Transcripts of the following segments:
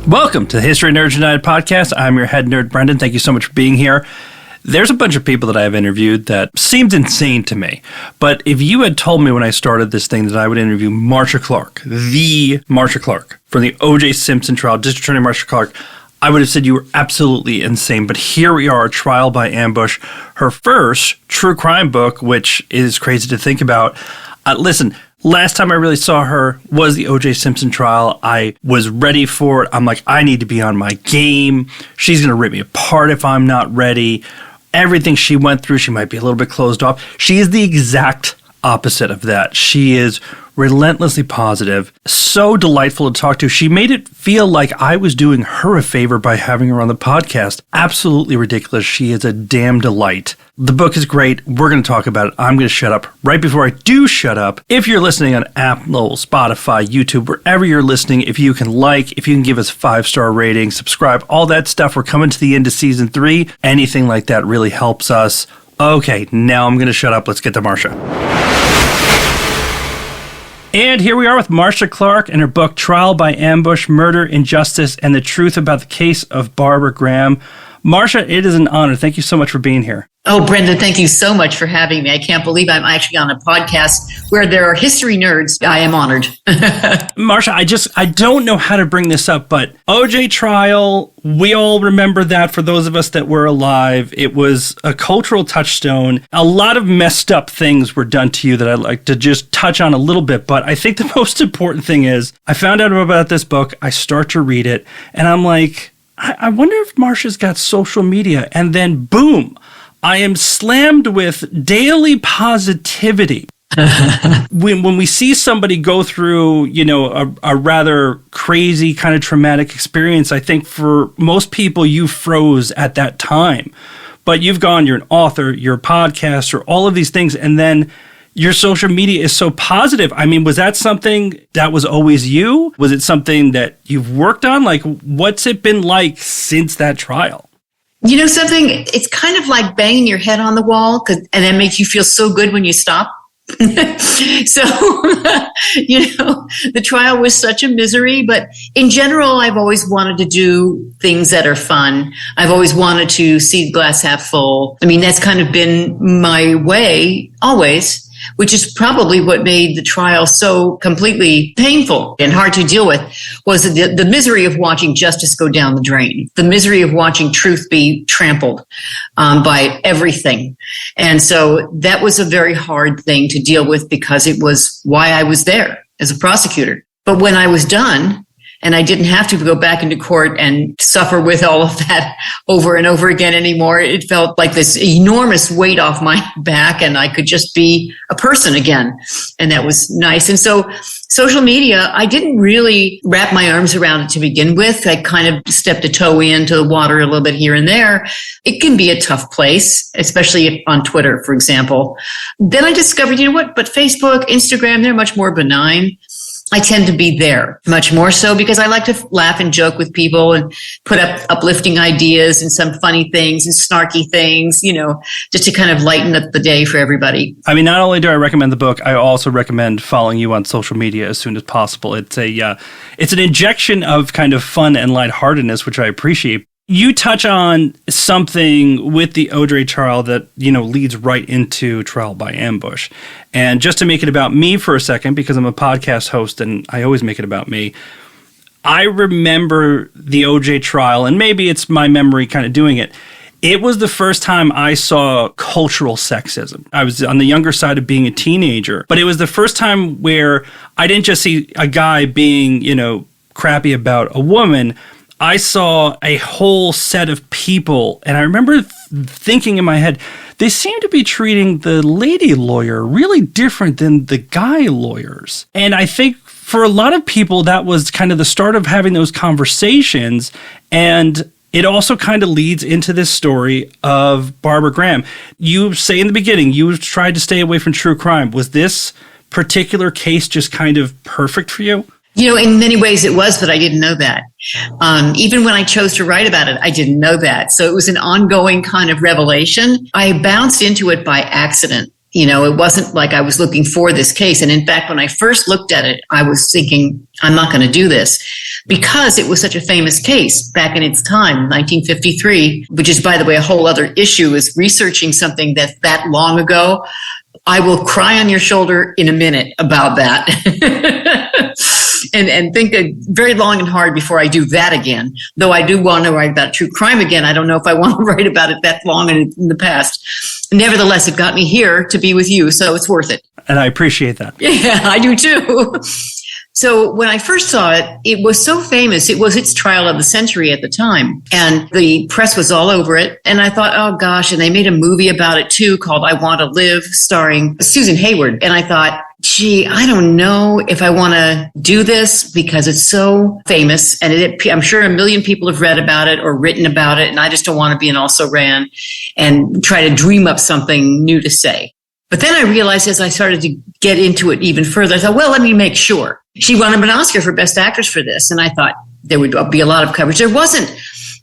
Welcome to the History Nerds United podcast. I'm your head nerd, Brendan. Thank you so much for being here. There's a bunch of people that I've interviewed that seemed insane to me. But if you had told me when I started this thing that I would interview Marcia Clark, the Marcia Clark, from the O.J. Simpson trial, District Attorney Marcia Clark, I would have said you were absolutely insane. But here we are, Trial by Ambush, her first true crime book, which is crazy to think about. Listen, last time I really saw her was the O.J. Simpson trial. I was ready for it. I'm like, I need to be on my game. She's going to rip me apart if I'm not ready. Everything she went through, she might be a little bit closed off. She is the exact opposite of that. She is relentlessly positive, so delightful to talk to. She made it feel like I was doing her a favor by having her on the podcast. Absolutely ridiculous. She is a damn delight. The book is great. We're going to talk about it. I'm going to shut up. Right before I do shut up, if you're listening on Apple, Spotify, YouTube, wherever you're listening, if you can give us a 5-star rating, subscribe, all that stuff. We're coming to the end of season 3. Anything like that really helps us. Okay, now I'm going to shut up. Let's get to Marcia. And here we are with Marcia Clark and her book, Trial by Ambush, Murder, Injustice, and the Truth About the Case of Barbara Graham. Marcia, it is an honor. Thank you so much for being here. Oh, Brendan, thank you so much for having me. I can't believe I'm actually on a podcast where there are history nerds. I am honored. Marcia, I don't know how to bring this up, but OJ trial, we all remember that for those of us that were alive. It was a cultural touchstone. A lot of messed up things were done to you that I'd like to just touch on a little bit, but I think the most important thing is I found out about this book, I start to read it, and I'm like, I wonder if Marcia's got social media, and then boom, I am slammed with daily positivity. When we see somebody go through, a rather crazy kind of traumatic experience, I think for most people, you froze at that time. But you're an author, you're a podcaster, all of these things, and then your social media is so positive. I mean, was that something that was always you? Was it something that you've worked on? Like, what's it been like since that trial? You know something? It's kind of like banging your head on the wall, and that makes you feel so good when you stop. So, the trial was such a misery, but in general, I've always wanted to do things that are fun. I've always wanted to see the glass half full. I mean, that's kind of been my way always, which is probably what made the trial so completely painful and hard to deal with, was the misery of watching justice go down the drain, the misery of watching truth be trampled by everything. And so that was a very hard thing to deal with because it was why I was there as a prosecutor. But when I was done, and I didn't have to go back into court and suffer with all of that over and over again anymore. It felt like this enormous weight off my back, and I could just be a person again. And that was nice. And so social media, I didn't really wrap my arms around it to begin with. I kind of stepped a toe into the water a little bit here and there. It can be a tough place, especially on Twitter, for example. Then I discovered, but Facebook, Instagram, they're much more benign. I tend to be there much more so because I like to laugh and joke with people and put up uplifting ideas and some funny things and snarky things, just to kind of lighten up the day for everybody. I mean, not only do I recommend the book, I also recommend following you on social media as soon as possible. It's an injection of kind of fun and lightheartedness, which I appreciate. You touch on something with the OJ trial that, leads right into Trial by Ambush. And just to make it about me for a second, because I'm a podcast host and I always make it about me, I remember the OJ trial, and maybe it's my memory kind of doing it. It was the first time I saw cultural sexism. I was on the younger side of being a teenager, but it was the first time where I didn't just see a guy being, crappy about a woman. I saw a whole set of people, and I remember thinking in my head, they seem to be treating the lady lawyer really different than the guy lawyers. And I think for a lot of people, that was kind of the start of having those conversations, and it also kind of leads into this story of Barbara Graham. You say in the beginning, you tried to stay away from true crime. Was this particular case just kind of perfect for you? In many ways it was, but I didn't know that. Even when I chose to write about it, I didn't know that. So it was an ongoing kind of revelation. I bounced into it by accident. It wasn't like I was looking for this case. And in fact, when I first looked at it, I was thinking, I'm not going to do this. because it was such a famous case back in its time, 1953, which is, by the way, a whole other issue, is researching something that's that long ago. I will cry on your shoulder in a minute about that and think very long and hard before I do that again. Though I do want to write about true crime again. I don't know if I want to write about it that long in the past. Nevertheless, it got me here to be with you, so it's worth it. And I appreciate that. Yeah, I do too. So when I first saw it, it was so famous. It was its trial of the century at the time. And the press was all over it. And I thought, oh gosh, and they made a movie about it too called I Want to Live, starring Susan Hayward. And I thought, gee, I don't know if I want to do this because it's so famous. And I'm sure a million people have read about it or written about it. And I just don't want to be an also-ran and try to dream up something new to say. But then I realized as I started to get into it even further, I thought, well, let me make sure. She won an Oscar for Best Actress for this. And I thought there would be a lot of coverage. There wasn't.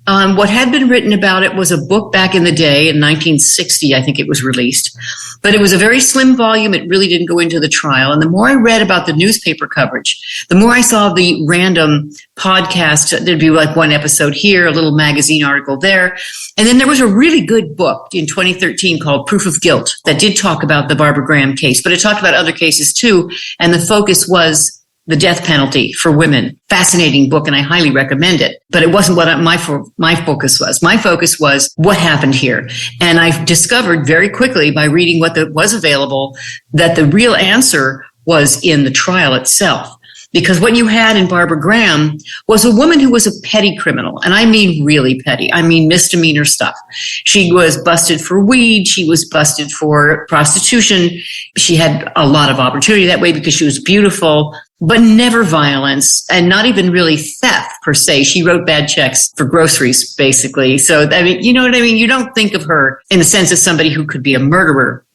What had been written about it was a book back in the day in 1960, I think it was released. But it was a very slim volume. It really didn't go into the trial. And the more I read about the newspaper coverage, the more I saw the random podcast. There'd be like one episode here, a little magazine article there. And then there was a really good book in 2013 called Proof of Guilt that did talk about the Barbara Graham case, but it talked about other cases too. And the focus was the death penalty for women. Fascinating book, and I highly recommend it. But it wasn't what my focus was. My focus was what happened here. And I discovered very quickly by reading what was available that the real answer was in the trial itself. Because what you had in Barbara Graham was a woman who was a petty criminal. And I mean really petty. I mean misdemeanor stuff. She was busted for weed. She was busted for prostitution. She had a lot of opportunity that way because she was beautiful, but never violence and not even really theft per se. She wrote bad checks for groceries, basically. So, I mean, you know what I mean? You don't think of her in the sense of somebody who could be a murderer.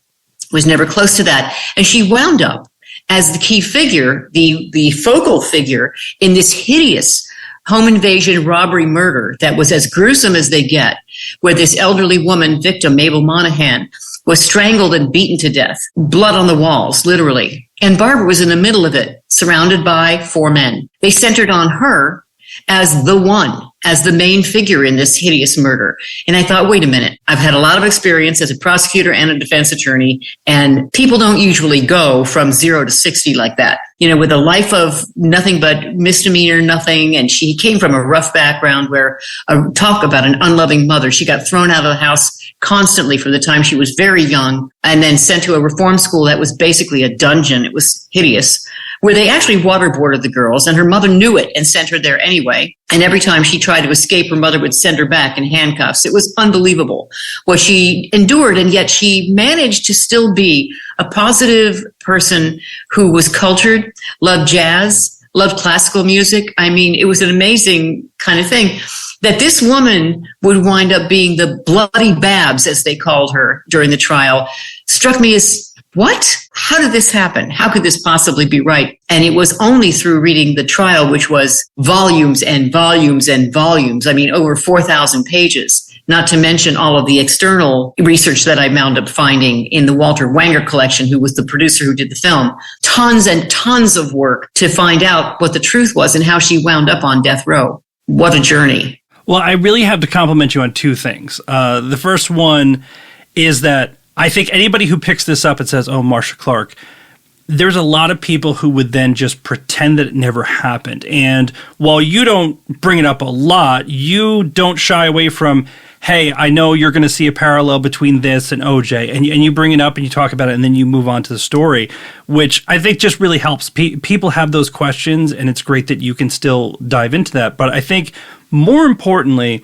Was never close to that. And she wound up as the key figure, the focal figure in this hideous home invasion, robbery, murder that was as gruesome as they get, where this elderly woman victim, Mabel Monahan, was strangled and beaten to death, blood on the walls, literally. And Barbara was in the middle of it, surrounded by 4 men. They centered on her as the one, as the main figure in this hideous murder. And I thought, wait a minute, I've had a lot of experience as a prosecutor and a defense attorney, and people don't usually go from 0 to 60 like that. You know, with a life of nothing but misdemeanor, nothing. And she came from a rough background where talk about an unloving mother. She got thrown out of the house constantly from the time she was very young and then sent to a reform school that was basically a dungeon. It was hideous, where they actually waterboarded the girls, and her mother knew it and sent her there anyway. And every time she tried to escape, her mother would send her back in handcuffs. It was unbelievable what she endured, and yet she managed to still be a positive person who was cultured, loved jazz, loved classical music. I mean, it was an amazing kind of thing that this woman would wind up being the bloody Babs, as they called her during the trial, struck me as, what? How did this happen? How could this possibly be right? And it was only through reading the trial, which was volumes and volumes and volumes. I mean, over 4,000 pages, not to mention all of the external research that I wound up finding in the Walter Wanger collection, who was the producer who did the film. Tons and tons of work to find out what the truth was and how she wound up on death row. What a journey. Well, I really have to compliment you on 2 things. The first one is that I think anybody who picks this up and says, oh, Marcia Clark, there's a lot of people who would then just pretend that it never happened. And while you don't bring it up a lot, you don't shy away from, hey, I know you're going to see a parallel between this and OJ. And you bring it up and you talk about it and then you move on to the story, which I think just really helps. People have those questions, and it's great that you can still dive into that. But I think more importantly,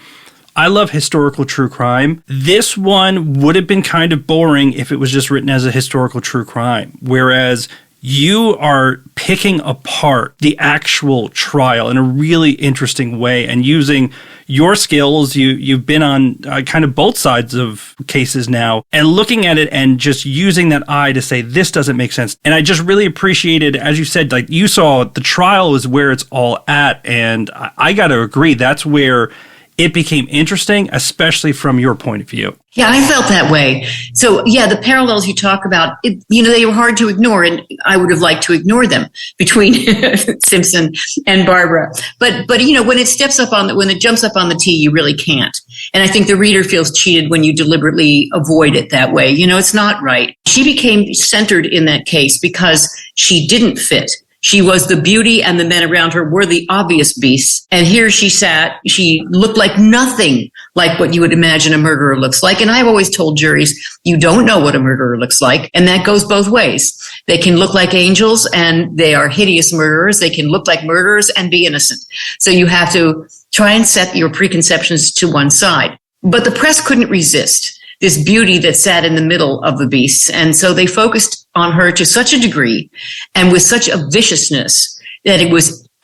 I love historical true crime. This one would have been kind of boring if it was just written as a historical true crime, whereas you are picking apart the actual trial in a really interesting way and using your skills. You've been on kind of both sides of cases now and looking at it and just using that eye to say, this doesn't make sense. And I just really appreciated, as you said, like you saw the trial is where it's all at. And I got to agree, that's where it became interesting, especially from your point of view. Yeah, I felt that way. So, yeah, the parallels you talk about, they were hard to ignore, and I would have liked to ignore them between Simpson and Barbara. But when when it jumps up on the T, you really can't. And I think the reader feels cheated when you deliberately avoid it that way. It's not right. She became centered in that case because she didn't fit. She was the beauty, and the men around her were the obvious beasts. And here she sat. She looked like nothing like what you would imagine a murderer looks like. And I've always told juries, you don't know what a murderer looks like. And that goes both ways. They can look like angels, and they are hideous murderers. They can look like murderers and be innocent. So you have to try and set your preconceptions to one side. But the press couldn't resist this beauty that sat in the middle of the beasts. And so they focused on her to such a degree and with such a viciousness that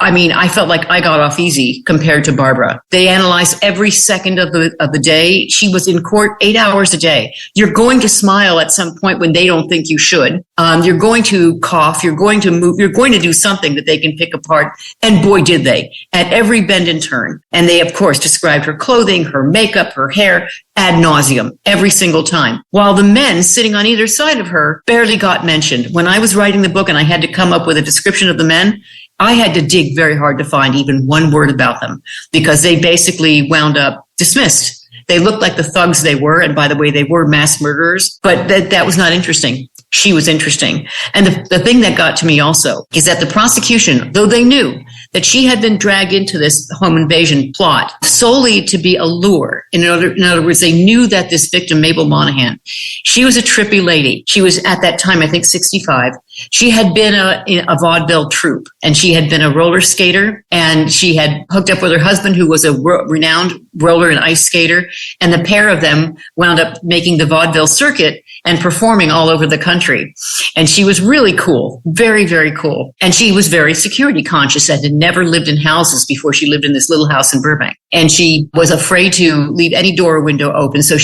I felt like I got off easy compared to Barbara. They analyzed every second of the day. She was in court 8 hours a day. You're going to smile at some point when they don't think you should. You're going to cough. You're going to move. You're going to do something that they can pick apart. And boy, did they, at every bend and turn. And they, of course, described her clothing, her makeup, her hair ad nauseum every single time. While the men sitting on either side of her barely got mentioned. When I was writing the book and I had to come up with a description of the men, I had to dig very hard to find even one word about them because they basically wound up dismissed. They looked like the thugs they were. And by the way, they were mass murderers, but that was not interesting. She was interesting. And the thing that got to me also is that the prosecution, though they knew that she had been dragged into this home invasion plot solely to be a lure. In other words, they knew that this victim, Mabel Monahan, she was a trippy lady. She was at that time, I think, 65. She had been in a vaudeville troupe, and she had been a roller skater, and she had hooked up with her husband, who was a renowned roller and ice skater. And the pair of them wound up making the vaudeville circuit and performing all over the country. And she was really cool, very, very cool. And she was very security conscious and had never lived in houses before she lived in this little house in Burbank. And she was afraid to leave any door or window open. So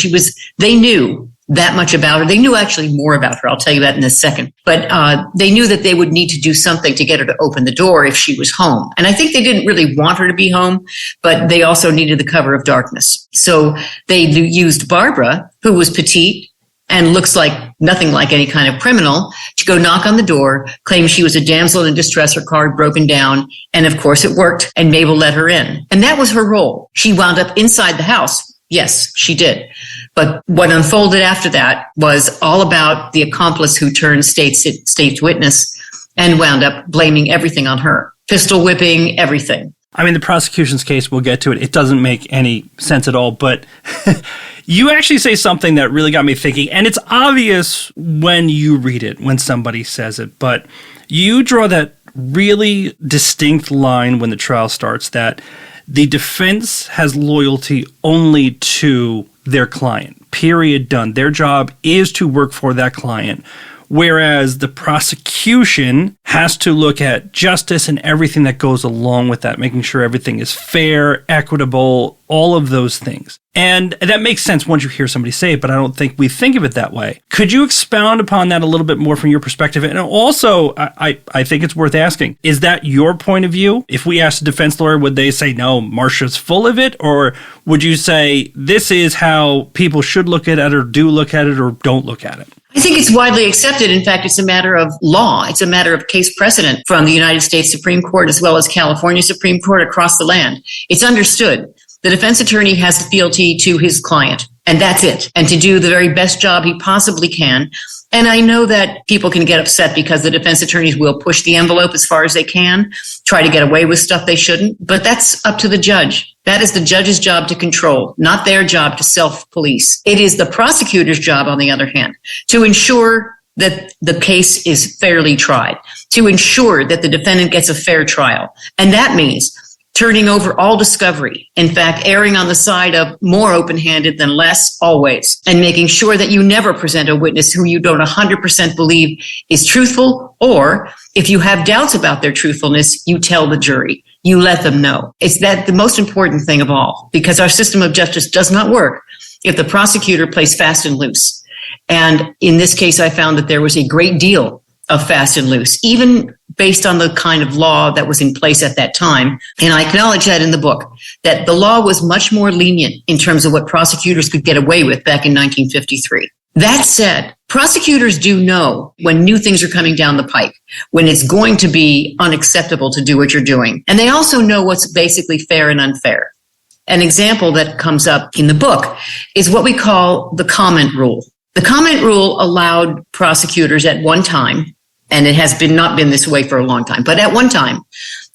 they knew that much about her. They knew actually more about her. I'll tell you that in a second. But they knew that they would need to do something to get her to open the door if she was home. And I think they didn't really want her to be home, but they also needed the cover of darkness. So they used Barbara, who was petite and looks like nothing like any kind of criminal, to go knock on the door, claim she was a damsel in distress, her car had broken down. And of course it worked, and Mabel let her in. And that was her role. She wound up inside the house. Yes, she did. But what unfolded after that was all about the accomplice who turned state's witness and wound up blaming everything on her. Pistol whipping, everything. I mean, the prosecution's case, we'll get to it. It doesn't make any sense at all, but you actually say something that really got me thinking, and it's obvious when you read it, when somebody says it, but you draw that really distinct line when the trial starts that the defense has loyalty only to their client, period, done. Their job is to work for that client. Whereas the prosecution has to look at justice and everything that goes along with that, making sure everything is fair, equitable, all of those things. And that makes sense once you hear somebody say it, but I don't think we think of it that way. Could you expound upon that a little bit more from your perspective? And also, I think it's worth asking, is that your point of view? If we asked a defense lawyer, would they say, no, Marcia's full of it? Or would you say, this is how people should look at it, or do look at it, or don't look at it? I think it's widely accepted. In fact, it's a matter of law. It's a matter of case precedent from the United States Supreme Court as well as California Supreme Court across the land. It's understood. The defense attorney has fealty to his client, and that's it. And to do the very best job he possibly can. And I know that people can get upset because the defense attorneys will push the envelope as far as they can, try to get away with stuff they shouldn't. But that's up to the judge. That is the judge's job to control, not their job to self-police. It is the prosecutor's job, on the other hand, to ensure that the case is fairly tried, to ensure that the defendant gets a fair trial. And that means turning over all discovery, in fact, erring on the side of more open-handed than less, always, and making sure that you never present a witness who you don't 100% believe is truthful, or if you have doubts about their truthfulness, you tell the jury. You let them know. It's that the most important thing of all, because our system of justice does not work if the prosecutor plays fast and loose. And in this case, I found that there was a great deal of fast and loose, even based on the kind of law that was in place at that time. And I acknowledge that in the book, that the law was much more lenient in terms of what prosecutors could get away with back in 1953. That said, prosecutors do know when new things are coming down the pike, when it's going to be unacceptable to do what you're doing. And they also know what's basically fair and unfair. An example that comes up in the book is what we call the comment rule. The comment rule allowed prosecutors at one time, and it has not been this way for a long time, but at one time,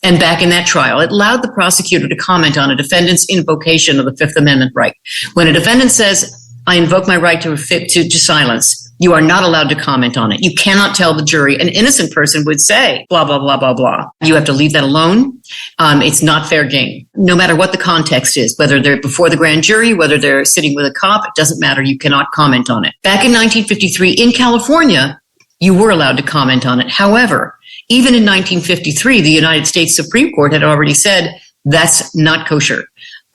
and back in that trial, it allowed the prosecutor to comment on a defendant's invocation of the Fifth Amendment right. When a defendant says, I invoke my right to silence, you are not allowed to comment on it. You cannot tell the jury. An innocent person would say, blah, blah, blah, blah, blah. You have to leave that alone. It's not fair game. No matter what the context is, whether they're before the grand jury, whether they're sitting with a cop, it doesn't matter. You cannot comment on it. Back in 1953, in California, you were allowed to comment on it. However, even in 1953, the United States Supreme Court had already said that's not kosher.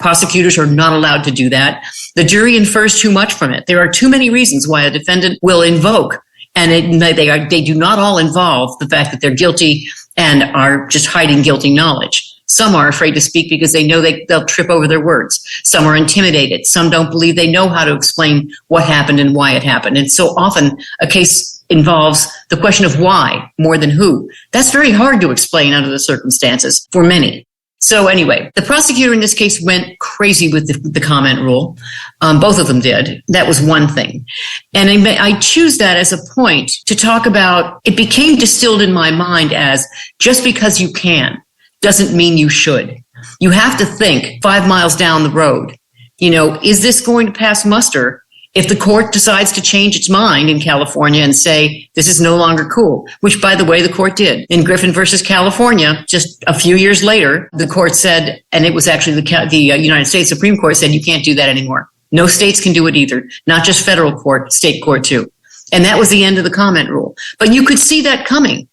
Prosecutors are not allowed to do that. The jury infers too much from it. There are too many reasons why a defendant will invoke, and they do not all involve the fact that they're guilty and are just hiding guilty knowledge. Some are afraid to speak because they know they'll trip over their words. Some are intimidated. Some don't believe they know how to explain what happened and why it happened. And so often a case involves the question of why more than who. That's very hard to explain under the circumstances for many. So anyway, the prosecutor in this case went crazy with the comment rule. Both of them did. That was one thing. And I choose that as a point to talk about, it became distilled in my mind as just because you can doesn't mean you should. You have to think 5 miles down the road, is this going to pass muster if the court decides to change its mind in California and say, this is no longer cool, which, by the way, the court did. In Griffin versus California, just a few years later, the court said, and it was actually the United States Supreme Court said, you can't do that anymore. No states can do it either, not just federal court, state court too. And that was the end of the comment rule. But you could see that coming.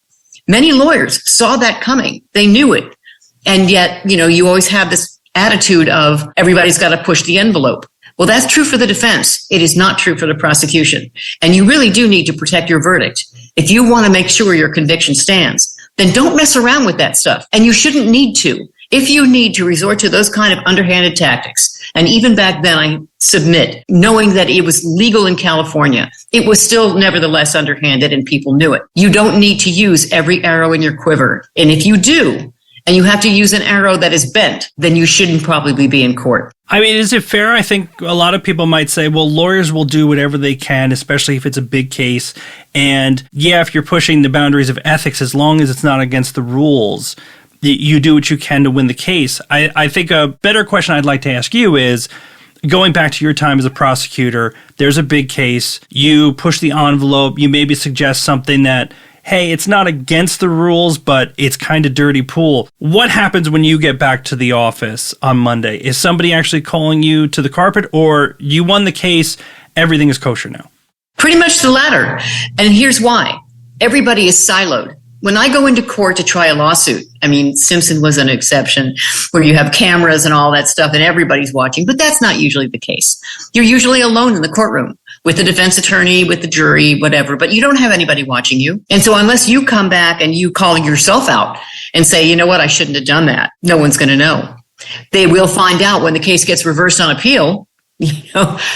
Many lawyers saw that coming. They knew it. And yet, you always have this attitude of everybody's got to push the envelope. Well, that's true for the defense. It is not true for the prosecution. And you really do need to protect your verdict. If you want to make sure your conviction stands, then don't mess around with that stuff. And you shouldn't need to. If you need to resort to those kind of underhanded tactics, and even back then I submit, knowing that it was legal in California, it was still nevertheless underhanded and people knew it. You don't need to use every arrow in your quiver. And if you do, and you have to use an arrow that is bent, then you shouldn't probably be in court. I mean, is it fair? I think a lot of people might say, well, lawyers will do whatever they can, especially if it's a big case. And yeah, if you're pushing the boundaries of ethics, as long as it's not against the rules, you do what you can to win the case. I think a better question I'd like to ask you is, going back to your time as a prosecutor, there's a big case, you push the envelope, you maybe suggest something that, hey, it's not against the rules, but it's kind of dirty pool. What happens when you get back to the office on Monday? Is somebody actually calling you to the carpet, or you won the case, everything is kosher now? Pretty much the latter. And here's why. Everybody is siloed. When I go into court to try a lawsuit, Simpson was an exception where you have cameras and all that stuff and everybody's watching, but that's not usually the case. You're usually alone in the courtroom with the defense attorney, with the jury, whatever, but you don't have anybody watching you. And so unless you come back and you call yourself out and say, you know what, I shouldn't have done that, no one's going to know. They will find out when the case gets reversed on appeal.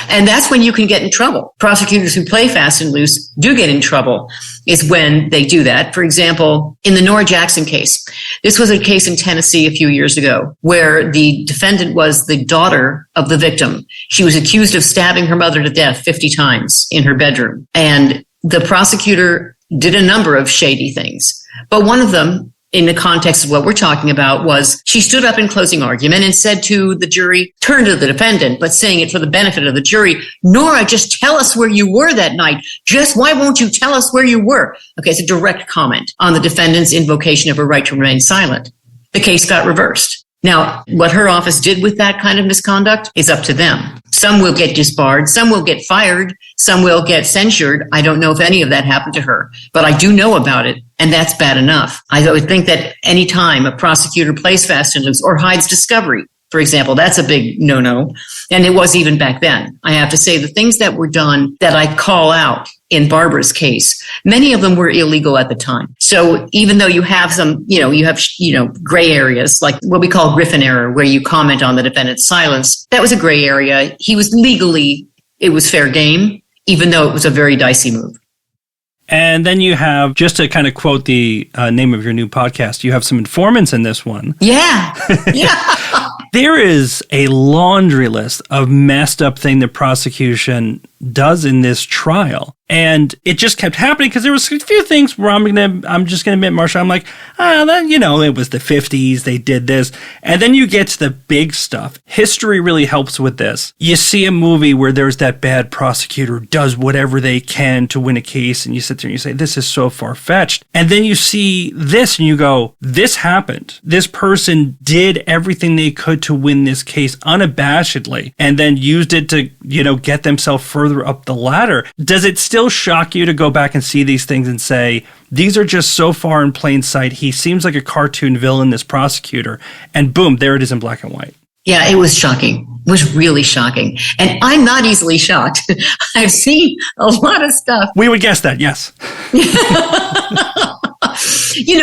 And that's when you can get in trouble. Prosecutors who play fast and loose do get in trouble is when they do that. For example, in the Nora Jackson case, this was a case in Tennessee a few years ago where the defendant was the daughter of the victim. She was accused of stabbing her mother to death 50 times in her bedroom. And the prosecutor did a number of shady things. But one of them, in the context of what we're talking about, was she stood up in closing argument and said to the jury, turned to the defendant, but saying it for the benefit of the jury, Nora, just tell us where you were that night. Just why won't you tell us where you were? Okay, it's a direct comment on the defendant's invocation of her right to remain silent. The case got reversed. Now, what her office did with that kind of misconduct is up to them. Some will get disbarred, some will get fired, some will get censured. I don't know if any of that happened to her, but I do know about it, and that's bad enough. I would think that any time a prosecutor plays fast and loose or hides discovery, for example, that's a big no-no, and it was even back then. I have to say the things that were done that I call out in Barbara's case, many of them were illegal at the time. So even though you have some, gray areas, like what we call Griffin error, where you comment on the defendant's silence, that was a gray area. He was legally, it was fair game, even though it was a very dicey move. And then you have, just to kind of quote the name of your new podcast, you have some informants in this one. Yeah. Yeah. There is a laundry list of messed up thing the prosecution does in this trial. And it just kept happening because there was a few things where I'm just going to admit, Marcia, I'm like, it was the 50s, they did this. And then you get to the big stuff. History really helps with this. You see a movie where there's that bad prosecutor who does whatever they can to win a case, and you sit there and you say, this is so far-fetched. And then you see this and you go, this happened. This person did everything they could to win this case unabashedly, and then used it to, get themselves further up the ladder. Does it still shock you to go back and see these things and say, these are just so far in plain sight, he seems like a cartoon villain, this prosecutor, and boom, there it is in black and white? Yeah, it was shocking. It was really shocking. And I'm not easily shocked. I've seen a lot of stuff. We would guess that, yes.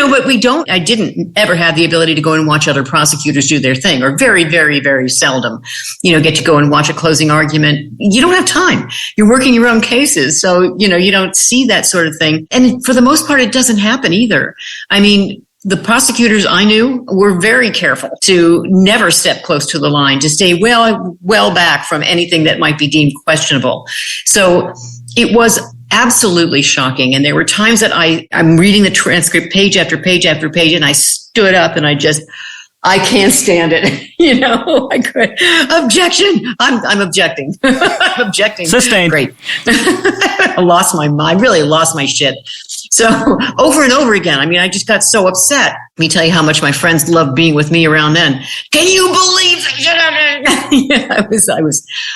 But I didn't ever have the ability to go and watch other prosecutors do their thing, or very, very, very seldom, get to go and watch a closing argument. You don't have time. You're working your own cases. So, you don't see that sort of thing. And for the most part, it doesn't happen either. I mean, the prosecutors I knew were very careful to never step close to the line, to stay well back from anything that might be deemed questionable. So it was absolutely shocking. And there were times that I'm reading the transcript page after page after page, and I stood up and I can't stand it. I could. Objection. I'm objecting. I'm objecting. Sustained. Great. I lost my mind. I really lost my shit. So over and over again, I just got so upset. Let me tell you how much my friends loved being with me around then. Can you believe that? Yeah,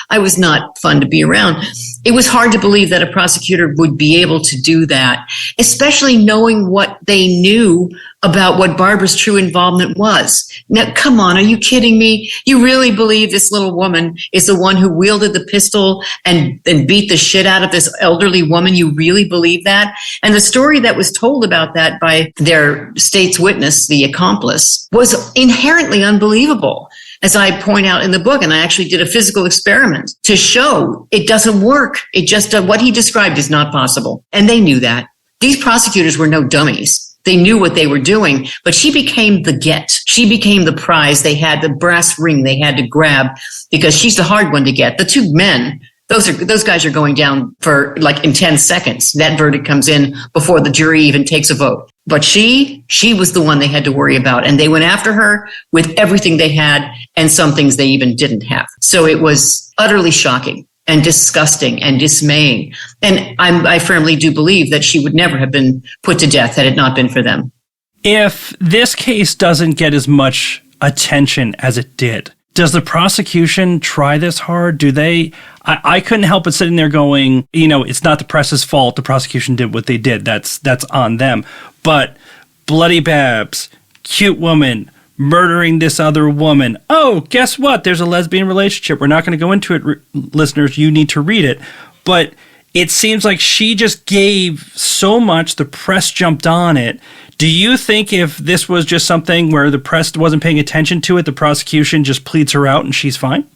I was not fun to be around. It was hard to believe that a prosecutor would be able to do that, especially knowing what they knew about what Barbara's true involvement was. Now, come on, are you kidding me? You really believe this little woman is the one who wielded the pistol and beat the shit out of this elderly woman? You really believe that? And the story that was told about that by their state's witness, the accomplice, was inherently unbelievable, as I point out in the book. And I actually did a physical experiment to show it doesn't work. It just, what he described is not possible. And they knew that. These prosecutors were no dummies. They knew what they were doing, but she became the get. She became the prize. They had the brass ring they had to grab, because she's the hard one to get. The two men, those guys are going down for in 10 seconds. That verdict comes in before the jury even takes a vote. But she was the one they had to worry about. And they went after her with everything they had, and some things they even didn't have. So it was utterly shocking and disgusting and dismaying. And I firmly do believe that she would never have been put to death had it not been for them. If this case doesn't get as much attention as it did, does the prosecution try this hard? Do they? I couldn't help but sitting there going, it's not the press's fault. The prosecution did what they did. That's on them. But Bloody Babs, cute woman, murdering this other woman. Oh, guess what? There's a lesbian relationship. We're not going to go into it, listeners. You need to read it. But it seems like she just gave so much. The press jumped on it. Do you think if this was just something where the press wasn't paying attention to it, the prosecution just pleads her out and she's fine?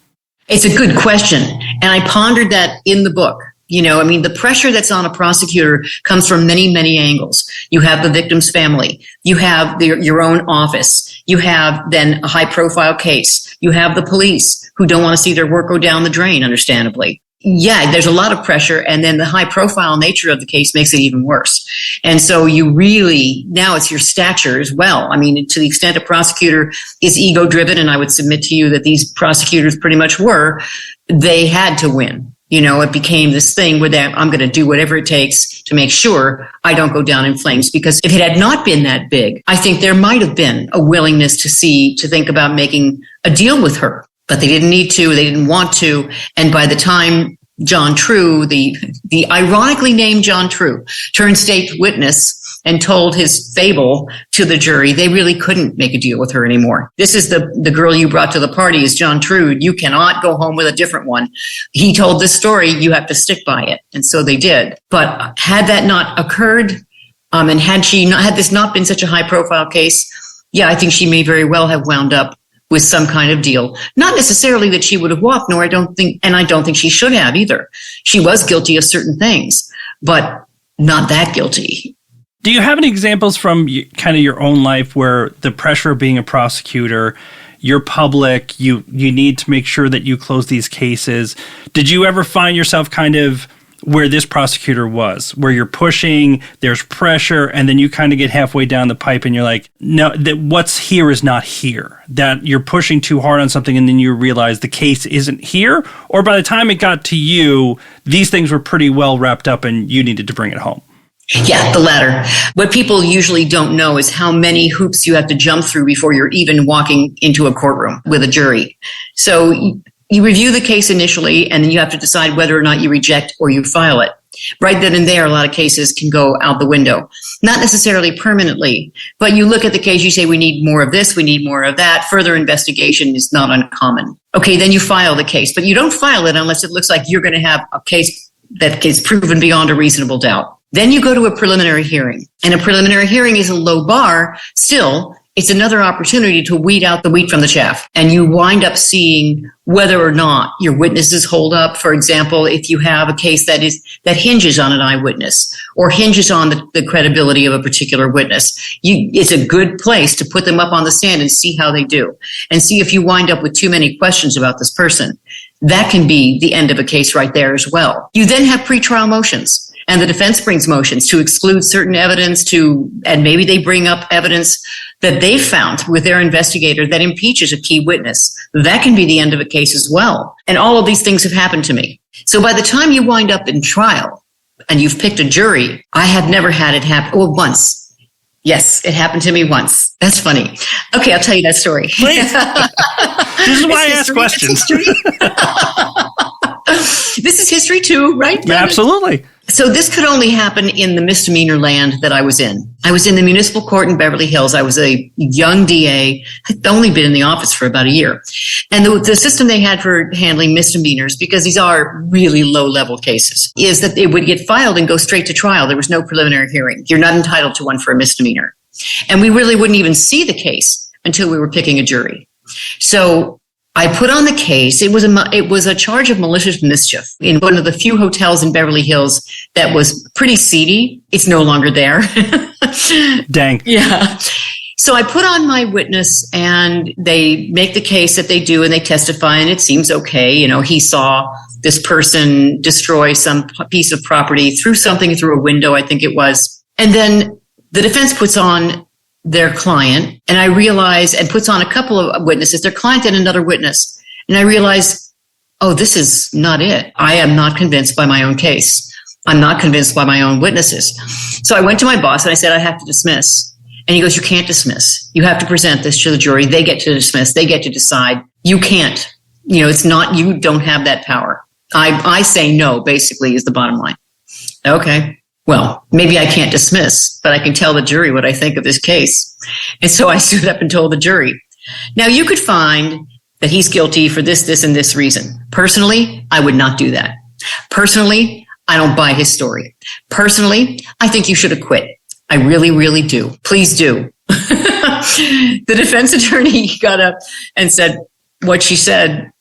It's a good question. And I pondered that in the book. The pressure that's on a prosecutor comes from many, many angles. You have the victim's family. You have your own office. You have then a high-profile case. You have the police who don't want to see their work go down the drain, understandably. Yeah, there's a lot of pressure, and then the high-profile nature of the case makes it even worse. And so now it's your stature as well. To the extent a prosecutor is ego-driven, and I would submit to you that these prosecutors pretty much were, they had to win. It became this thing where I'm going to do whatever it takes to make sure I don't go down in flames. Because if it had not been that big, I think there might have been a willingness to think about making a deal with her. But they didn't need to. They didn't want to. And by the time John True, the ironically named John True, turned state witness, and told his fable to the jury, they really couldn't make a deal with her anymore. This is the girl you brought to the party is John Trude. You cannot go home with a different one. He told this story. You have to stick by it. And so they did. But had that not occurred, and had this not been such a high profile case, yeah, I think she may very well have wound up with some kind of deal. Not necessarily that she would have walked, I don't think she should have either. She was guilty of certain things, but not that guilty. Do you have any examples from kind of your own life where the pressure of being a prosecutor, you're public, you need to make sure that you close these cases? Did you ever find yourself kind of where this prosecutor was, where you're pushing, there's pressure, and then you kind of get halfway down the pipe and you're like, no, that what's here is not here, that you're pushing too hard on something and then you realize the case isn't here? Or by the time it got to you, these things were pretty well wrapped up and you needed to bring it home? Yeah, the latter. What people usually don't know is how many hoops you have to jump through before you're even walking into a courtroom with a jury. So you review the case initially, and then you have to decide whether or not you reject or you file it. Right then and there, a lot of cases can go out the window. Not necessarily permanently, but you look at the case, you say, we need more of this, we need more of that. Further investigation is not uncommon. Okay, then you file the case, but you don't file it unless it looks like you're going to have a case that is proven beyond a reasonable doubt. Then you go to a preliminary hearing, and a preliminary hearing is a low bar. Still, it's another opportunity to weed out the wheat from the chaff. And you wind up seeing whether or not your witnesses hold up. For example, if you have a case that hinges on an eyewitness or hinges on the credibility of a particular witness, it's a good place to put them up on the stand and see how they do and see if you wind up with too many questions about this person. That can be the end of a case right there as well. You then have pretrial motions. And the defense brings motions to exclude certain evidence and maybe they bring up evidence that they found with their investigator that impeaches a key witness. That can be the end of a case as well. And all of these things have happened to me. So by the time you wind up in trial and you've picked a jury, I have never had it happen. Well, once. Yes, it happened to me once. That's funny. Okay, I'll tell you that story. Please. This is why I ask questions. This is history too, right? Absolutely. So this could only happen in the misdemeanor land that I was in. I was in the municipal court in Beverly Hills. I was a young DA. I'd only been in the office for about a year. And the system they had for handling misdemeanors, because these are really low-level cases, is that they would get filed and go straight to trial. There was no preliminary hearing. You're not entitled to one for a misdemeanor. And we really wouldn't even see the case until we were picking a jury. So I put on the case. It was a charge of malicious mischief in one of the few hotels in Beverly Hills that was pretty seedy. It's no longer there. Dang. Yeah. So I put on my witness and they make the case that they do and they testify and it seems okay. You know, he saw this person destroy some piece of property, threw something through a window, I think it was. And then the defense puts on their client, and I realize, and puts on a couple of witnesses, their client and another witness. And I realize, oh, this is not it. I am not convinced by my own case. I'm not convinced by my own witnesses. So I went to my boss and I said, I have to dismiss. And he goes, you can't dismiss. You have to present this to the jury. They get to dismiss. They get to decide. You can't. You know, it's not, you don't have that power. I say no, basically, is the bottom line. Okay. Well, maybe I can't dismiss, but I can tell the jury what I think of this case. And so I stood up and told the jury. Now, you could find that he's guilty for this, and this reason. Personally, I would not do that. Personally, I don't buy his story. Personally, I think you should acquit. I really, really do. Please do. The defense attorney got up and said what she said.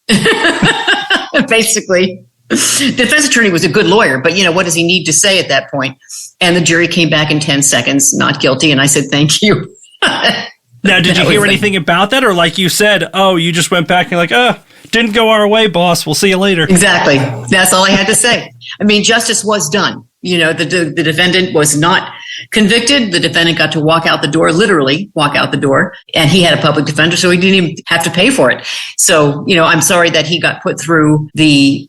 Basically. The defense attorney was a good lawyer, but you know, what does he need to say at that point? And the jury came back in 10 seconds, not guilty. And I said, thank you. Now, did you hear anything about that? Or like you said, oh, you just went back and like, didn't go our way, boss. We'll see you later. Exactly. That's all I had to say. I mean, justice was done. You know, the defendant was not convicted. The defendant got to walk out the door, literally walk out the door. And he had a public defender, so he didn't even have to pay for it. So, you know, I'm sorry that he got put through the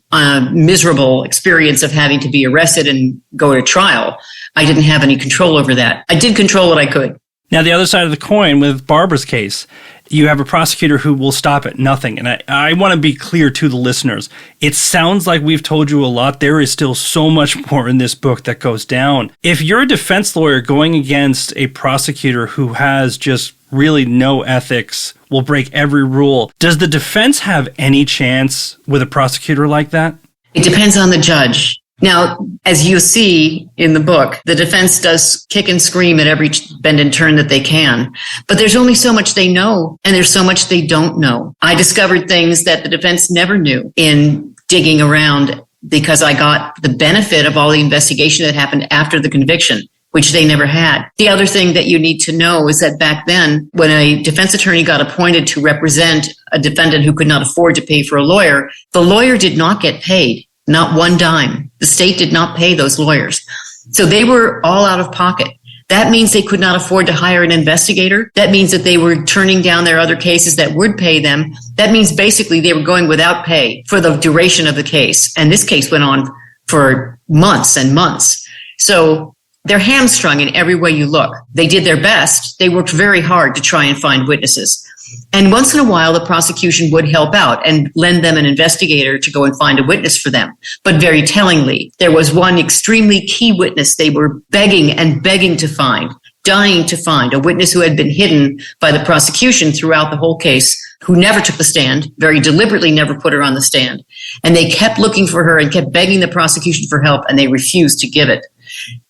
miserable experience of having to be arrested and go to trial. I didn't have any control over that. I did control what I could. Now, the other side of the coin with Barbara's case, You have a prosecutor who will stop at nothing. And I want to be clear to the listeners. It sounds like we've told you a lot. There is still so much more in this book that goes down. If you're a defense lawyer going against a prosecutor who has just really no ethics, will break every rule, does the defense have any chance with a prosecutor like that? It depends on the judge. Now, as you see in the book, the defense does kick and scream at every bend and turn that they can. But there's only so much they know, and there's so much they don't know. I discovered things that the defense never knew in digging around because I got the benefit of all the investigation that happened after the conviction, which they never had. The other thing that you need to know is that back then, when a defense attorney got appointed to represent a defendant who could not afford to pay for a lawyer, the lawyer did not get paid. Not one dime. The state did not pay those lawyers. So they were all out of pocket. That means they could not afford to hire an investigator. That means that they were turning down their other cases that would pay them. That means basically they were going without pay for the duration of the case. And this case went on for months and months. So they're hamstrung in every way you look. They did their best. They worked very hard to try and find witnesses. And once in a while, the prosecution would help out and lend them an investigator to go and find a witness for them. But very tellingly, there was one extremely key witness they were begging and begging to find, dying to find, a witness who had been hidden by the prosecution throughout the whole case, who never took the stand, very deliberately never put her on the stand. And they kept looking for her and kept begging the prosecution for help, and they refused to give it.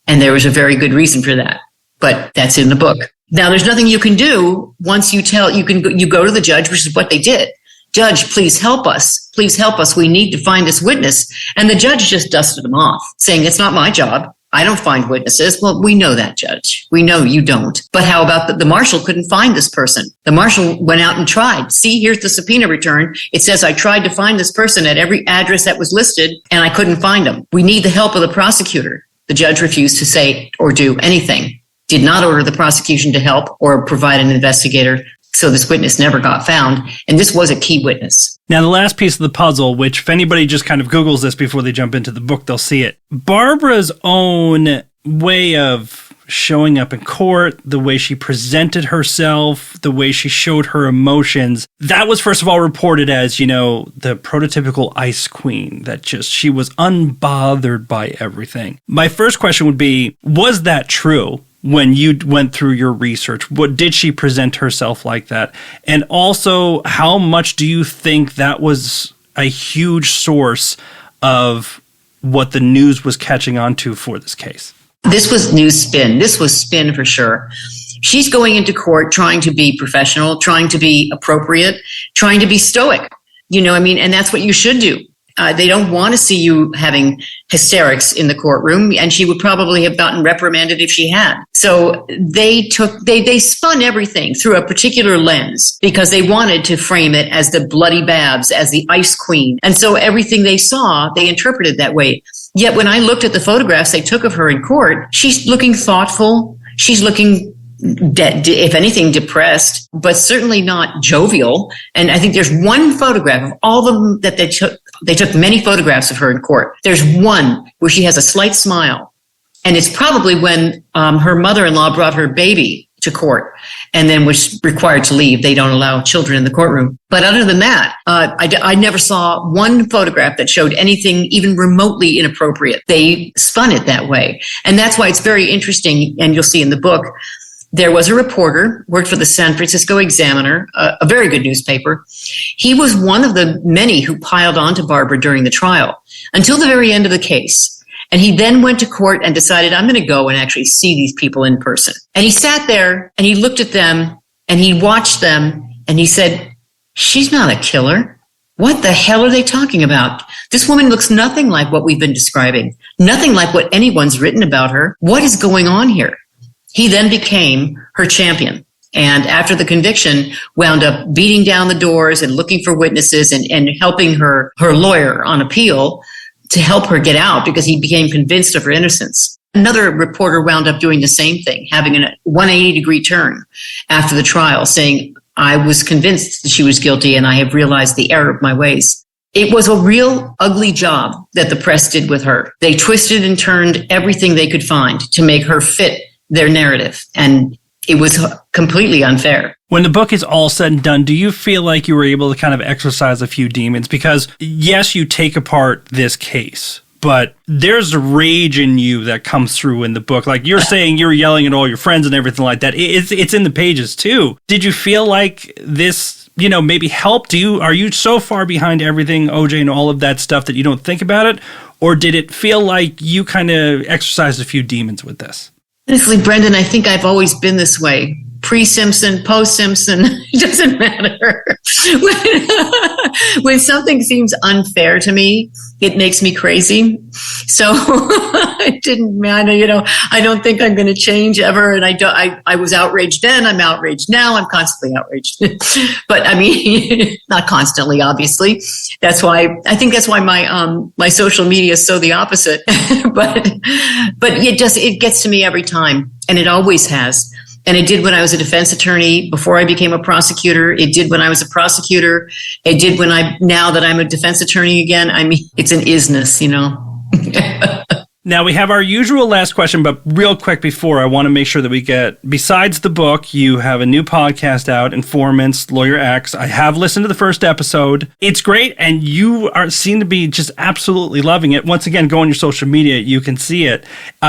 And there was a very good reason for that. But that's in the book. Now, there's nothing you can do once you go to the judge, which is what they did. Judge, please help us. Please help us. We need to find this witness. And the judge just dusted them off, saying, it's not my job. I don't find witnesses. Well, we know that, Judge. We know you don't. But how about the marshal couldn't find this person? The marshal went out and tried. See, here's the subpoena return. It says I tried to find this person at every address that was listed, and I couldn't find him. We need the help of the prosecutor. The judge refused to say or do anything. Did not order the prosecution to help or provide an investigator, so this witness never got found, and this was a key witness. Now, the last piece of the puzzle, which if anybody just kind of Googles this before they jump into the book, they'll see it. Barbara's own way of showing up in court, the way she presented herself, the way she showed her emotions, that was first of all reported as, the prototypical ice queen, that just she was unbothered by everything. My first question would be, was that true? When you went through your research, what did she present herself like that? And also, how much do you think that was a huge source of what the news was catching on to for this case? This was news spin. This was spin for sure. She's going into court trying to be professional, trying to be appropriate, trying to be stoic. And that's what you should do. They don't want to see you having hysterics in the courtroom, and she would probably have gotten reprimanded if she had. So they spun everything through a particular lens because they wanted to frame it as the bloody Babs, as the ice queen. And so everything they saw, they interpreted that way. Yet when I looked at the photographs they took of her in court, she's looking thoughtful. She's looking, if anything, depressed, but certainly not jovial. And I think there's one photograph of all of them that they took. They took many photographs of her in court. There's one where she has a slight smile. And it's probably when her mother-in-law brought her baby to court and then was required to leave. They don't allow children in the courtroom. But other than that, I never saw one photograph that showed anything even remotely inappropriate. They spun it that way. And that's why it's very interesting. And you'll see in the book, there was a reporter, worked for the San Francisco Examiner, a very good newspaper. He was one of the many who piled onto Barbara during the trial until the very end of the case. And he then went to court and decided, I'm going to go and actually see these people in person. And he sat there and he looked at them and he watched them and he said, she's not a killer. What the hell are they talking about? This woman looks nothing like what we've been describing, nothing like what anyone's written about her. What is going on here? He then became her champion, and after the conviction, wound up beating down the doors and looking for witnesses and helping her lawyer on appeal to help her get out because he became convinced of her innocence. Another reporter wound up doing the same thing, having a 180-degree turn after the trial, saying, I was convinced that she was guilty and I have realized the error of my ways. It was a real ugly job that the press did with her. They twisted and turned everything they could find to make her fit their narrative. And it was completely unfair. When the book is all said and done, do you feel like you were able to kind of exercise a few demons? Because yes, you take apart this case, but there's rage in you that comes through in the book. Like you're saying, you're yelling at all your friends and everything like that. It's in the pages too. Did you feel like this, maybe helped? Are you so far behind everything, OJ, and all of that stuff that you don't think about it? Or did it feel like you kind of exercised a few demons with this? Honestly, Brendan, I think I've always been this way. Pre-Simpson, post-Simpson, it doesn't matter. When something seems unfair to me, it makes me crazy. So it didn't matter, I don't think I'm going to change ever. And I was outraged then. I'm outraged now. I'm constantly outraged. But I mean, not constantly, obviously. I think that's why my social media is so the opposite. but it gets to me every time. And it always has. And it did when I was a defense attorney before I became a prosecutor. It did when I was a prosecutor. It did now that I'm a defense attorney again. I mean, it's an isness, Now we have our usual last question, but real quick before, I want to make sure that we get, besides the book, you have a new podcast out, Informants, Lawyer X. I have listened to the first episode. It's great, and you seem to be just absolutely loving it. Once again, go on your social media, you can see it.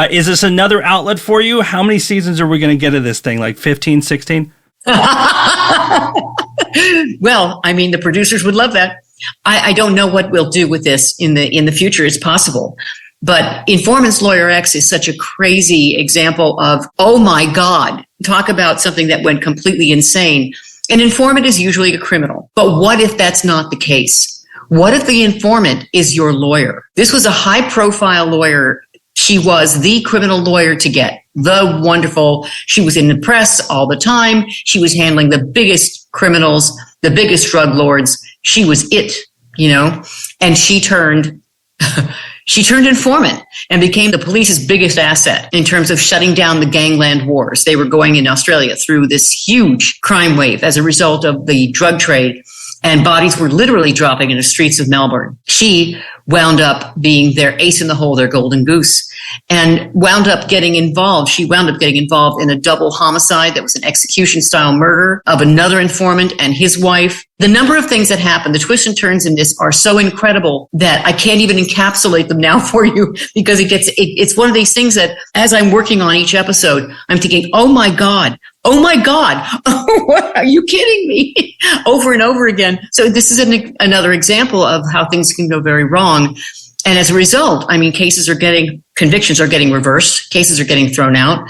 Is this another outlet for you? How many seasons are we going to get of this thing, like 15, 16? Well, I mean, the producers would love that. I don't know what we'll do with this in the future. It's possible. But Informants Lawyer X is such a crazy example of, oh my God, talk about something that went completely insane. An informant is usually a criminal. But what if that's not the case? What if the informant is your lawyer? This was a high profile lawyer. She was the criminal lawyer to get, she was in the press all the time. She was handling the biggest criminals, the biggest drug lords. She was it, and she turned informant and became the police's biggest asset in terms of shutting down the gangland wars. They were going in Australia through this huge crime wave as a result of the drug trade, and bodies were literally dropping in the streets of Melbourne. She wound up being their ace in the hole, their golden goose, and wound up getting involved. She wound up getting involved in a double homicide that was an execution-style murder of another informant and his wife. The number of things that happened, the twists and turns in this are so incredible that I can't even encapsulate them now for you, because it's one of these things that as I'm working on each episode, I'm thinking, oh my God, what, are you kidding me? Over and over again. So this is another example of how things can go very wrong. And as a result, I mean, convictions are getting reversed. Cases are getting thrown out.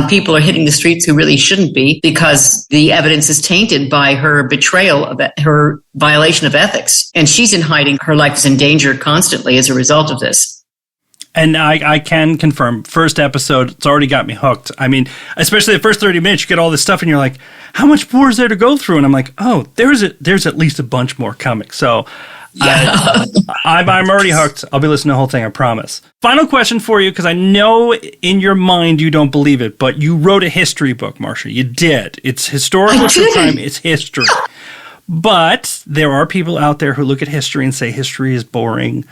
People are hitting the streets who really shouldn't be, because the evidence is tainted by her betrayal of her violation of ethics. And she's in hiding. Her life is in danger constantly as a result of this. And I can confirm, first episode, it's already got me hooked. I mean, especially the first 30 minutes, you get all this stuff and you're like, how much more is there to go through? And I'm like, oh, there's at least a bunch more coming. So yeah. I'm already hooked. I'll be listening to the whole thing, I promise. Final question for you, because I know in your mind you don't believe it, but you wrote a history book, Marcia. You did. It's historical true crime. It's history. But there are people out there who look at history and say history is boring.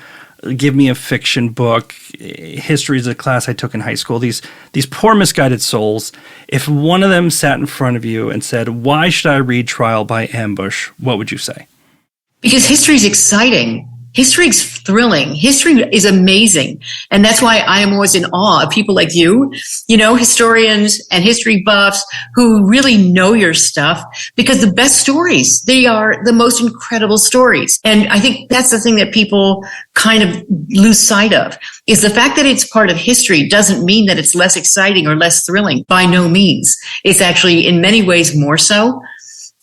Give me a fiction book. History is a class I took in high school. These poor misguided souls. If one of them sat in front of you and said, why should I read Trial by Ambush? What would you say? Because history is exciting. History is thrilling. History is amazing. And that's why I am always in awe of people like you, historians and history buffs who really know your stuff, because the best stories, they are the most incredible stories. And I think that's the thing that people kind of lose sight of, is the fact that it's part of history doesn't mean that it's less exciting or less thrilling. By no means. It's actually in many ways more so.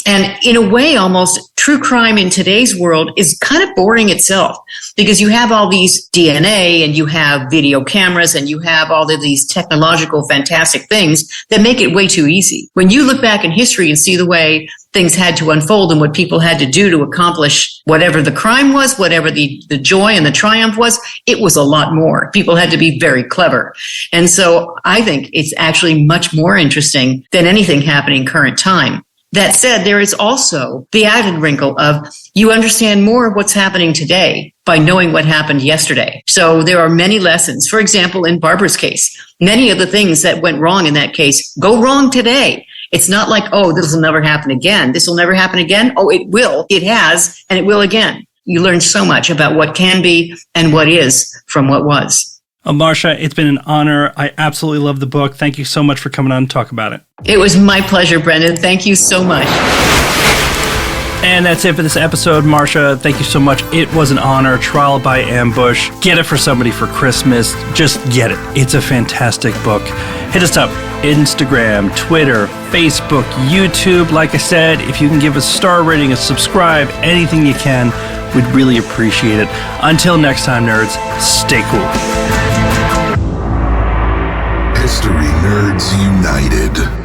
And in a way, almost true crime in today's world is kind of boring itself, because you have all these DNA and you have video cameras and you have all of these technological fantastic things that make it way too easy. When you look back in history and see the way things had to unfold and what people had to do to accomplish whatever the crime was, whatever the joy and the triumph was, it was a lot more. People had to be very clever. And so I think it's actually much more interesting than anything happening current time. That said, there is also the added wrinkle of you understand more of what's happening today by knowing what happened yesterday. So there are many lessons. For example, in Barbara's case, many of the things that went wrong in that case go wrong today. It's not like, oh, this will never happen again. This will never happen again. Oh, it will. It has, and it will again. You learn so much about what can be and what is from what was. Marcia, it's been an honor. I absolutely love the book. Thank you so much for coming on and talk about it. It was my pleasure, Brendan. Thank you so much. And that's it for this episode. Marcia, thank you so much. It was an honor. Trial by Ambush. Get it for somebody for Christmas. Just get it. It's a fantastic book. Hit us up. Instagram, Twitter, Facebook, YouTube. Like I said, if you can give us a star rating, a subscribe, anything you can, we'd really appreciate it. Until next time, nerds, stay cool. History Nerds United.